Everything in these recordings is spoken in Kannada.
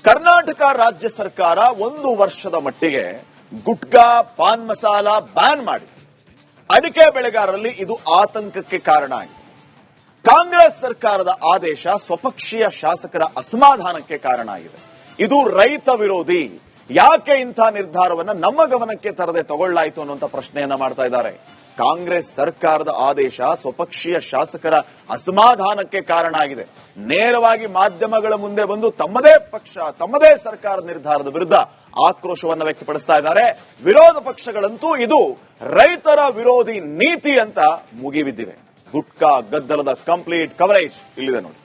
ಕರ್ನಾಟಕ ರಾಜ್ಯ ಸರ್ಕಾರ 1 ವರ್ಷದ ಮಟ್ಟಿಗೆ ಗುಟ್ಕಾ ಪಾನ್ ಮಸಾಲ ಬ್ಯಾನ್ ಮಾಡಿ ಅಡಿಕೆ ಬೆಳೆಗಾರರಲ್ಲಿ ಇದು ಆತಂಕಕ್ಕೆ ಕಾರಣ ಆಗಿದೆ. ಕಾಂಗ್ರೆಸ್ ಸರ್ಕಾರದ ಆದೇಶ ಸ್ವಪಕ್ಷೀಯ ಶಾಸಕರ ಅಸಮಾಧಾನಕ್ಕೆ ಕಾರಣ ಆಗಿದೆ. ಇದು ರೈತ ವಿರೋಧಿ. ಯಾಕೆ ಇಂಥ ನಿರ್ಧಾರವನ್ನ ನಮ್ಮ ಗಮನಕ್ಕೆ ತರದೆ ತಗೊಳ್ಳಾಯಿತು ಅನ್ನುವಂಥ ಪ್ರಶ್ನೆಯನ್ನ ಮಾಡ್ತಾ ಇದ್ದಾರೆ. ಕಾಂಗ್ರೆಸ್ ಸರ್ಕಾರದ ಆದೇಶ ಸ್ವಪಕ್ಷೀಯ ಶಾಸಕರ ಅಸಮಾಧಾನಕ್ಕೆ ಕಾರಣ ಆಗಿದೆ. ನೇರವಾಗಿ ಮಾಧ್ಯಮಗಳ ಮುಂದೆ ಬಂದು ತಮ್ಮದೇ ಪಕ್ಷ ತಮ್ಮದೇ ಸರ್ಕಾರದ ನಿರ್ಧಾರದ ವಿರುದ್ಧ ಆಕ್ರೋಶವನ್ನು ವ್ಯಕ್ತಪಡಿಸ್ತಾ ಇದ್ದಾರೆ. ವಿರೋಧ ಪಕ್ಷಗಳಂತೂ ಇದು ರೈತರ ವಿರೋಧಿ ನೀತಿ ಅಂತ ಮುಗಿಬಿದ್ದಿವೆ. ಗುಟ್ಕಾ ಗದ್ದಲದ ಕಂಪ್ಲೀಟ್ ಕವರೇಜ್ ಇಲ್ಲಿದೆ ನೋಡಿ.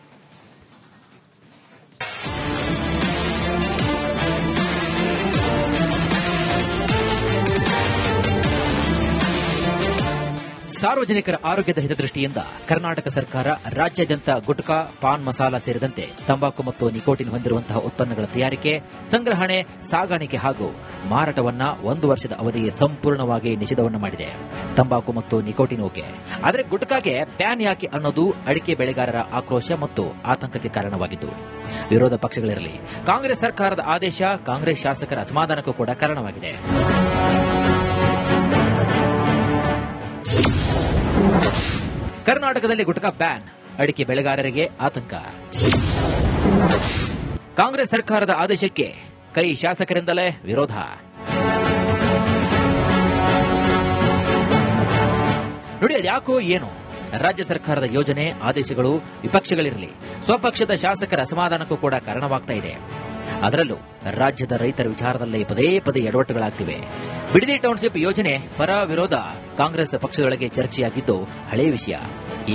ಸಾರ್ವಜನಿಕರ ಆರೋಗ್ಯದ ಹಿತದೃಷ್ಟಿಯಿಂದ ಕರ್ನಾಟಕ ಸರ್ಕಾರ ರಾಜ್ಯಾದ್ಯಂತ ಗುಟ್ಕಾ ಪಾನ್ ಮಸಾಲ ಸೇರಿದಂತೆ ತಂಬಾಕು ಮತ್ತು ನಿಕೋಟಿನ್ ಹೊಂದಿರುವಂತಹ ಉತ್ಪನ್ನಗಳ ತಯಾರಿಕೆ, ಸಂಗ್ರಹಣೆ, ಸಾಗಾಣಿಕೆ ಹಾಗೂ ಮಾರಾಟವನ್ನ 1 ವರ್ಷದ ಅವಧಿಗೆ ಸಂಪೂರ್ಣವಾಗಿ ನಿಷೇಧವನ್ನು ಮಾಡಿದೆ. ತಂಬಾಕು ಮತ್ತು ನಿಕೋಟಿನ್ ಓಕೆ, ಆದರೆ ಗುಟ್ಕಾಗೆ ಬ್ಯಾನ್ ಯಾಕೆ ಅನ್ನೋದು ಅಡಿಕೆ ಬೆಳೆಗಾರರ ಆಕ್ರೋಶ ಮತ್ತು ಆತಂಕಕ್ಕೆ ಕಾರಣವಾಗಿದ್ದು, ವಿರೋಧ ಪಕ್ಷಗಳಿರಲಿ ಕಾಂಗ್ರೆಸ್ ಸರ್ಕಾರದ ಆದೇಶ ಕಾಂಗ್ರೆಸ್ ಶಾಸಕರ ಅಸಮಾಧಾನಕ್ಕೂ ಕೂಡ ಕಾರಣವಾಗಿದೆ. ಕರ್ನಾಟಕದಲ್ಲಿ ಗುಟ್ಕಾ ಬ್ಯಾನ್, ಅಡಿಕೆ ಬೆಳೆಗಾರರಿಗೆ ಆತಂಕ. ಕಾಂಗ್ರೆಸ್ ಸರ್ಕಾರದ ಆದೇಶಕ್ಕೆ ಕೈ ಶಾಸಕರಿಂದಲೇ ವಿರೋಧ. ನೋಡಿ, ಅದ್ಯಾಕೋ ಏನು ರಾಜ್ಯ ಸರ್ಕಾರದ ಯೋಜನೆ ಆದೇಶಗಳು ವಿಪಕ್ಷಗಳಿರಲಿ ಸ್ವಪಕ್ಷದ ಶಾಸಕರ ಅಸಮಾಧಾನಕ್ಕೂ ಕೂಡ ಕಾರಣವಾಗ್ತಾ ಇದೆ. ಅದರಲ್ಲೂ ರಾಜ್ಯದ ರೈತರ ವಿಚಾರದಲ್ಲೇ ಪದೇ ಪದೇ ಎಡವಟ್ಟುಗಳಾಗ್ತಿವೆ. ಬಿಡದಿ ಟೌನ್ಶಿಪ್ ಯೋಜನೆ ಪರ ವಿರೋಧ ಕಾಂಗ್ರೆಸ್ ಪಕ್ಷದೊಳಗೆ ಚರ್ಚೆಯಾಗಿದ್ದು ಹಳೆಯ ವಿಷಯ.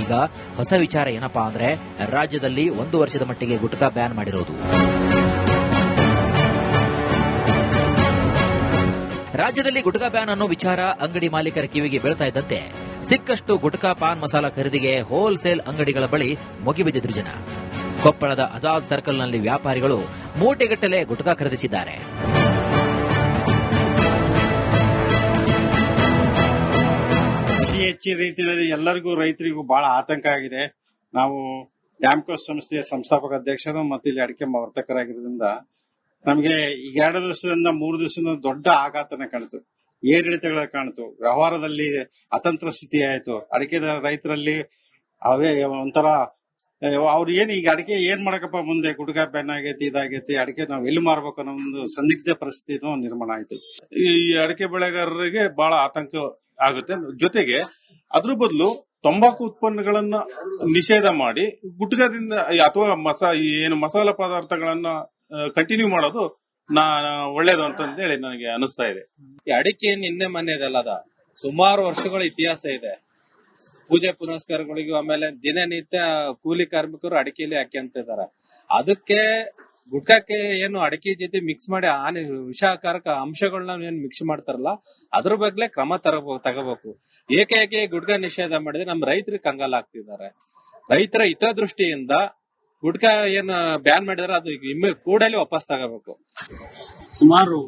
ಈಗ ಹೊಸ ವಿಚಾರ ಏನಪ್ಪಾ ಅಂದ್ರೆ ರಾಜ್ಯದಲ್ಲಿ 1 ವರ್ಷದ ಮಟ್ಟಿಗೆ ಗುಟ್ಕಾ ಬ್ಯಾನ್ ಮಾಡಿರೋದು. ರಾಜ್ಯದಲ್ಲಿ ಗುಟ್ಕಾ ಬ್ಯಾನ್ ಅನ್ನೋ ವಿಚಾರ ಅಂಗಡಿ ಮಾಲೀಕರ ಕಿವಿಗೆ ಬೀಳ್ತಾ ಇದ್ದಂತೆ ಸಿಕ್ಕಷ್ಟು ಗುಟ್ಕಾ ಪಾನ್ ಮಸಾಲ ಖರೀದಿಗೆ ಹೋಲ್ಸೇಲ್ ಅಂಗಡಿಗಳ ಬಳಿ ಮುಗಿಬಿದ್ದಿದ್ರು ಜನ. ಕೊಪ್ಪಳದ ಆಜಾದ್ ಸರ್ಕಲ್ನಲ್ಲಿ ವ್ಯಾಪಾರಿಗಳು ಮೂಟೆಗಟ್ಟಲೆ ಗುಟ್ಕಾ ಖರೀದಿಸಿದ್ದಾರೆ. ಹೆಚ್ಚಿನ ರೀತಿಯಲ್ಲಿ ಎಲ್ಲರಿಗೂ ರೈತರಿಗೂ ಬಹಳ ಆತಂಕ ಆಗಿದೆ. ನಾವು ಡ್ಯಾಮ್ಕೋಸ್ ಸಂಸ್ಥೆಯ ಸಂಸ್ಥಾಪಕ ಅಧ್ಯಕ್ಷರು ಮತ್ತು ಇಲ್ಲಿ ಅಡಿಕೆ ವರ್ತಕರಾಗಿರೋದ್ರಿಂದ ನಮಗೆ ಈಗ 2 ದಿವಸದಿಂದ 3 ದಿವಸದಿಂದ ದೊಡ್ಡ ಆಘಾತನ ಕಾಣಿತು, ಏರಿಳಿತಗಳ ಕಾಣಿತು, ವ್ಯವಹಾರದಲ್ಲಿ ಅತಂತ್ರ ಸ್ಥಿತಿ ಆಯಿತು. ಅಡಿಕೆ ರೈತರಲ್ಲಿ ಅವೇ ಒಂಥರ ಅವ್ರು ಈಗ ಅಡಿಕೆ ಏನ್ ಮಾಡಕಪ್ಪ ಮುಂದೆ, ಗುಟ್ಕಾ ಬ್ಯಾನ್ ಆಗೈತಿ, ಇದಾಗೈತಿ, ಅಡಿಕೆ ನಾವ್ ಎಲ್ಲಿ ಮಾರ್ಬೇಕು ಅನ್ನೋ ಒಂದು ಸಂದಿಗ್ಧ ಪರಿಸ್ಥಿತಿನೂ ನಿರ್ಮಾಣ ಆಯ್ತು. ಈ ಅಡಿಕೆ ಬೆಳೆಗಾರರಿಗೆ ಬಹಳ ಆತಂಕ ಆಗುತ್ತೆ. ಜೊತೆಗೆ ಅದ್ರ ಬದಲು ತಂಬಾಕು ಉತ್ಪನ್ನಗಳನ್ನ ನಿಷೇಧ ಮಾಡಿ ಗುಟ್ಕಾದಿಂದ ಅಥವಾ ಏನು ಮಸಾಲ ಪದಾರ್ಥಗಳನ್ನ ಕಂಟಿನ್ಯೂ ಮಾಡೋದು ಒಳ್ಳೇದು ಅಂತ ಹೇಳಿ ನನಗೆ ಅನಿಸ್ತಾ ಇದೆ. ಈ ಅಡಿಕೆ ನಿನ್ನೆ ಮೊನ್ನೆದಲ್ಲದ ಸುಮಾರು ವರ್ಷಗಳ ಇತಿಹಾಸ ಇದೆ. ಪೂಜೆ ಪುನಸ್ಕಾರಗಳಿಗೂ ಆಮೇಲೆ ದಿನನಿತ್ಯ ಕೂಲಿ ಕಾರ್ಮಿಕರು ಅಡಿಕೆಯಲ್ಲಿ ಹಾಕ್ಯಂತಿದ್ದಾರೆ. ಅದಕ್ಕೆ ಗುಟ್ಕಾಕ್ಕೆ ಏನು ಅಡಿಕೆ ಜೊತೆ ಮಿಕ್ಸ್ ಮಾಡಿ ವಿಷಕಾರಕ ಅಂಶಗಳನ್ನ ಏನ್ ಮಿಕ್ಸ್ ಮಾಡ್ತಾರಲ್ಲ ಅದ್ರ ಬಗ್ಗೆ ಕ್ರಮ ತಗೋಬೇಕು. ಏಕೆ ಗುಟ್ಕಾ ನಿಷೇಧ ಮಾಡಿದ್ರೆ ನಮ್ಮ ರೈತರಿಗೆ ಕಂಗಾಲಾಗ್ತಿದ್ದಾರೆ. ರೈತರ ಹಿತದೃಷ್ಟಿಯಿಂದ ಗುಟ್ಕಾ ಏನ್ ಬ್ಯಾನ್ ಮಾಡಿದಾರೆ ಅದು ಕೂಡಲೇ ವಾಪಸ್ ತಗೋಬೇಕು. ಸುಮಾರು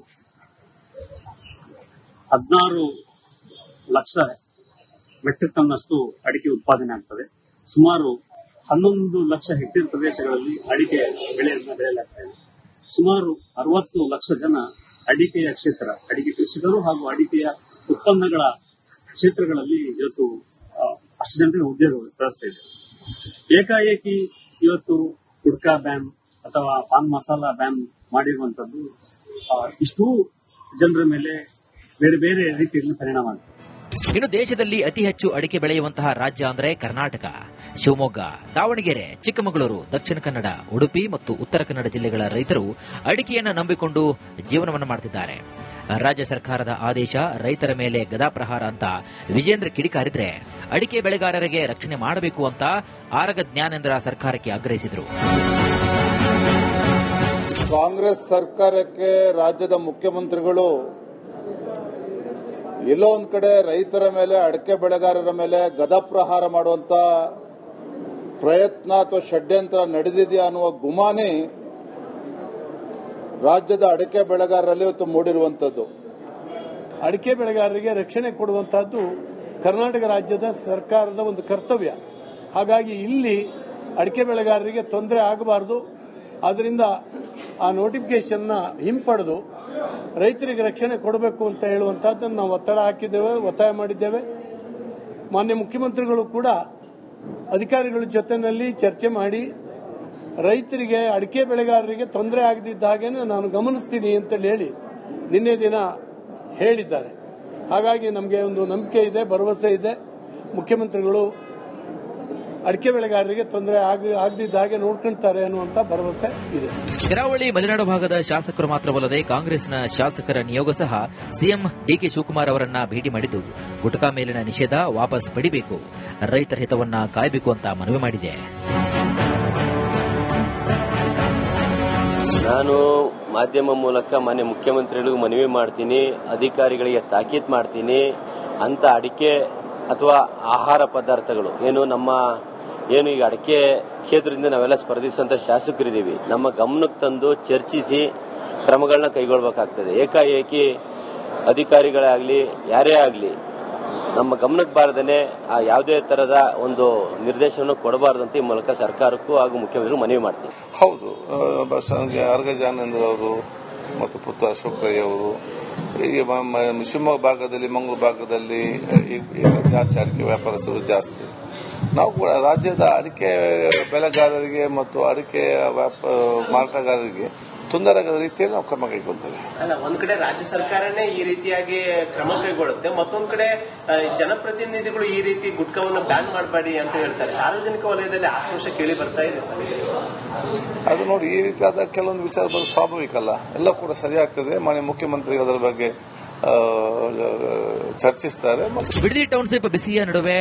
16 ಲಕ್ಷ ಮೆಟ್ರಿಕ್ ಟನ್ ಅಷ್ಟು ಅಡಿಕೆ ಉತ್ಪಾದನೆ ಆಗ್ತದೆ. ಸುಮಾರು 11 ಲಕ್ಷ ಹೆಕ್ಟೇರ್ ಪ್ರದೇಶಗಳಲ್ಲಿ ಅಡಿಕೆ ಬೆಳೆಯನ್ನು ಬೆಳೆಯಲಾಗ್ತದೆ. ಸುಮಾರು 60 ಲಕ್ಷ ಜನ ಅಡಿಕೆಯ ಅಡಿಕೆ ಕೃಷಿಕರು ಹಾಗೂ ಅಡಿಕೆಯ ಉತ್ಪನ್ನಗಳ ಕ್ಷೇತ್ರಗಳಲ್ಲಿ ಇವತ್ತು ಅಷ್ಟು ಜನರಿಗೆ ಉದ್ಯೋಗ ವ್ಯವಸ್ಥೆ ಇದೆ. ಏಕಾಏಕಿ ಇವತ್ತು ಗುಟ್ಕಾ ಬ್ಯಾನ್ ಅಥವಾ ಪಾನ್ ಮಸಾಲ ಬ್ಯಾನ್ ಮಾಡಿರುವಂತದ್ದು ಇಷ್ಟೂ ಜನರ ಮೇಲೆ ಬೇರೆ ಬೇರೆ ರೀತಿಯಲ್ಲಿ ಪರಿಣಾಮ ಆಗುತ್ತೆ. ಇನ್ನು ದೇಶದಲ್ಲಿ ಅತಿ ಹೆಚ್ಚು ಅಡಿಕೆ ಬೆಳೆಯುವಂತಹ ರಾಜ್ಯ ಅಂದ್ರೆ ಕರ್ನಾಟಕ. ಶಿವಮೊಗ್ಗ, ದಾವಣಗೆರೆ, ಚಿಕ್ಕಮಗಳೂರು, ದಕ್ಷಿಣ ಕನ್ನಡ, ಉಡುಪಿ ಮತ್ತು ಉತ್ತರ ಕನ್ನಡ ಜಿಲ್ಲೆಗಳ ರೈತರು ಅಡಿಕೆಯನ್ನು ನಂಬಿಕೊಂಡು ಜೀವನವನ್ನು ಮಾಡುತ್ತಿದ್ದಾರೆ. ರಾಜ್ಯ ಸರ್ಕಾರದ ಆದೇಶ ರೈತರ ಮೇಲೆ ಗದಾಪ್ರಹಾರ ಅಂತ ವಿಜೇಂದ್ರ ಕಿಡಿಕಾರಿದ್ರೆ ಅಡಿಕೆ ಬೆಳೆಗಾರರಿಗೆ ರಕ್ಷಣೆ ಮಾಡಬೇಕು ಅಂತ ಆರಗ ಜ್ಞಾನೇಂದ್ರ ಸರ್ಕಾರಕ್ಕೆ ಆಗ್ರಹಿಸಿದರು. ಕಾಂಗ್ರೆಸ್ ಸರ್ಕಾರಕ್ಕೆ ರಾಜ್ಯದ ಮುಖ್ಯಮಂತ್ರಿಗಳು ಎಲ್ಲೋ ಒಂದ್ ಕಡೆ ರೈತರ ಮೇಲೆ, ಅಡಿಕೆ ಬೆಳೆಗಾರರ ಮೇಲೆ ಗದಾಪ್ರಹಾರ ಮಾಡುವಂತ ಪ್ರಯತ್ನ ಅಥವಾ ಷಡ್ಯಂತ್ರ ನಡೆದಿದೆಯಾ ಅನ್ನುವ ಗುಮಾನಿ ರಾಜ್ಯದ ಅಡಿಕೆ ಬೆಳೆಗಾರರಲ್ಲಿ ಇವತ್ತು ಮೂಡಿರುವಂತದ್ದು. ಅಡಿಕೆ ಬೆಳೆಗಾರರಿಗೆ ರಕ್ಷಣೆ ಕೊಡುವಂತಹದ್ದು ಕರ್ನಾಟಕ ರಾಜ್ಯದ ಸರ್ಕಾರದ ಒಂದು ಕರ್ತವ್ಯ. ಹಾಗಾಗಿ ಇಲ್ಲಿ ಅಡಿಕೆ ಬೆಳೆಗಾರರಿಗೆ ತೊಂದರೆ ಆಗಬಾರದು, ಆದ್ದರಿಂದ ಆ ನೋಟಿಫಿಕೇಶನ್ನ ಹಿಂಪಡೆದು ರೈತರಿಗೆ ರಕ್ಷಣೆ ಕೊಡಬೇಕು ಅಂತ ಹೇಳುವಂತಹದ್ದನ್ನು ನಾವು ಒತ್ತಾಯ ಮಾಡಿದ್ದೇವೆ. ಮಾನ್ಯ ಮುಖ್ಯಮಂತ್ರಿಗಳು ಕೂಡ ಅಧಿಕಾರಿಗಳ ಜೊತೆಯಲ್ಲಿ ಚರ್ಚೆ ಮಾಡಿ ರೈತರಿಗೆ, ಅಡಿಕೆ ಬೆಳೆಗಾರರಿಗೆ ತೊಂದರೆ ಆಗದಿದ್ದ ಹಾಗೇನೆ ನಾನು ಗಮನಿಸ್ತೀನಿ ಅಂತ ಹೇಳಿ ನಿನ್ನೆ ದಿನ ಹೇಳಿದ್ದಾರೆ. ಹಾಗಾಗಿ ನಮಗೆ ಒಂದು ನಂಬಿಕೆ ಇದೆ, ಭರವಸೆ ಇದೆ. ಮುಖ್ಯಮಂತ್ರಿಗಳು ಅಡಿಕೆ ಬೆಳೆಗಾರರಿಗೆ ತೊಂದರೆ ಆಗದಿದ್ದ ಹಾಗೆ ನೋಡ್ಕೊಳ್ತಾರೆ ಅನ್ನುವಂತ ಭರವಸೆ ಇದೆ. ಕರಾವಳಿ ಮಲೆನಾಡು ಭಾಗದ ಶಾಸಕರು ಮಾತ್ರವಲ್ಲದೆ ಕಾಂಗ್ರೆಸ್ನ ಶಾಸಕರ ನಿಯೋಗ ಸಹ ಸಿಎಂ ಡಿಕೆ ಶಿವಕುಮಾರ್ ಅವರನ್ನ ಭೇಟಿ ಮಾಡಿದ್ದು ಗುಟ್ಕಾ ಮೇಲಿನ ನಿಷೇಧ ವಾಪಸ್ ಪಡಿಬೇಕು, ರೈತರ ಹಿತವನ್ನ ಕಾಯಬೇಕು ಅಂತ ಮನವಿ ಮಾಡಿದೆ. ನಾನು ಮಾಧ್ಯಮ ಮೂಲಕ ಮಾನ್ಯ ಮುಖ್ಯಮಂತ್ರಿಗಳಿಗೂ ಮನವಿ ಮಾಡ್ತೀನಿ, ಅಧಿಕಾರಿಗಳಿಗೆ ತಾಕೀತು ಮಾಡ್ತೀನಿ. ಅಂತ ಅಡಿಕೆ ಅಥವಾ ಆಹಾರ ಪದಾರ್ಥಗಳು ಏನು ಈಗ ಅಡಿಕೆ ಕ್ಷೇತ್ರದಿಂದ ನಾವೆಲ್ಲ ಸ್ಪರ್ಧಿಸುವಂತ ಶಾಸಕರಿದ್ದೀವಿ, ನಮ್ಮ ಗಮನಕ್ಕೆ ತಂದು ಚರ್ಚಿಸಿ ಕ್ರಮಗಳನ್ನ ಕೈಗೊಳ್ಳಬೇಕಾಗ್ತದೆ. ಏಕಾಏಕಿ ಅಧಿಕಾರಿಗಳೇ ಆಗಲಿ ಯಾರೇ ಆಗಲಿ ನಮ್ಮ ಗಮನಕ್ಕೆ ಬಾರದೇ ಯಾವುದೇ ತರಹದ ಒಂದು ನಿರ್ದೇಶನ ಕೊಡಬಾರದಂತ ಈ ಮೂಲಕ ಸರ್ಕಾರಕ್ಕೂ ಹಾಗೂ ಮುಖ್ಯಮಂತ್ರಿಗಳು ಮನವಿ ಮಾಡ್ತೀನಿ. ಹೌದು, ಅರ್ಗ ಜಾನೇಂದ್ರ ಅವರು ಮತ್ತು ಪುತ್ರ ಅಶೋಕ್ ರೈ ಅವರು ಈಗ ಶಿವಮೊಗ್ಗ ಭಾಗದಲ್ಲಿ, ಮಂಗಳೂರು ಭಾಗದಲ್ಲಿ ಈಗ ಜಾಸ್ತಿ ಅಡಿಕೆ ವ್ಯಾಪಾರಸ್ಥರು ಜಾಸ್ತಿ. ನಾವು ಕೂಡ ರಾಜ್ಯದ ಅಡಿಕೆ ಬೆಳೆಗಾರರಿಗೆ ಮತ್ತು ಅಡಿಕೆ ಮಾರಾಟಗಾರರಿಗೆ ತೊಂದರೆ ಆಗದ ರೀತಿಯಲ್ಲಿ ನಾವು ಕ್ರಮ ಕೈಗೊಳ್ತೇವೆ. ಅಲ್ಲ, ಒಂದ್ ಕಡೆ ರಾಜ್ಯ ಸರ್ಕಾರನೇ ಈ ರೀತಿಯಾಗಿ ಕ್ರಮ ಕೈಗೊಳ್ಳುತ್ತೆ, ಮತ್ತೊಂದ್ ಕಡೆ ಜನಪ್ರತಿನಿಧಿಗಳು ಈ ರೀತಿ ಗುಟ್ಕವನ್ನು ಬ್ಯಾನ್ ಮಾಡಬೇಡಿ ಅಂತ ಹೇಳ್ತಾರೆ. ಸಾರ್ವಜನಿಕ ವಲಯದಲ್ಲಿ ಆಕ್ರೋಶ ಕೇಳಿ ಬರ್ತಾ ಇದೆ ಸರ್. ಅದು ನೋಡಿ, ಈ ರೀತಿಯಾದ ಕೆಲವೊಂದು ವಿಚಾರ ಬರೋದು ಸ್ವಾಭಾವಿಕ ಅಲ್ಲ, ಎಲ್ಲ ಕೂಡ ಸರಿಯಾಗ್ತದೆ. ಮಾನ್ಯ ಮುಖ್ಯಮಂತ್ರಿ ಅದರ ಬಗ್ಗೆ ಚರ್ಚಿಸುತ್ತಾರೆ. ಬಿಡದಿ ಟೌನ್ಶಿಪ್ ಬಿಸಿಯ ನಡುವೆ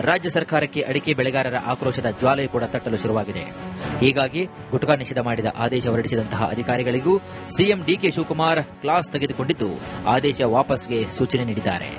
ರಾಜ್ಯ ಸರ್ಕಾರಕ್ಕೆ ಅಡಿಕೆ ಬೆಳೆಗಾರರ ಆಕ್ರೋಶದ ಜ್ವಾಲೆ ಕೂಡ ತಟ್ಟಲು ಶುರುವಾಗಿದೆ. ಹೀಗಾಗಿ ಗುಟ್ಕಾ ನಿಷೇಧ ಮಾಡಿದ ಆದೇಶ ಹೊರಡಿಸಿದಂತಹ ಅಧಿಕಾರಿಗಳಿಗೂ ಸಿಎಂ ಡಿಕೆ ಶಿವಕುಮಾರ್ ಕ್ಲಾಸ್ ತೆಗೆದುಕೊಂಡಿದ್ದು ಆದೇಶ ವಾಪಸ್ಗೆ ಸೂಚನೆ ನೀಡಿದ್ದಾರೆ.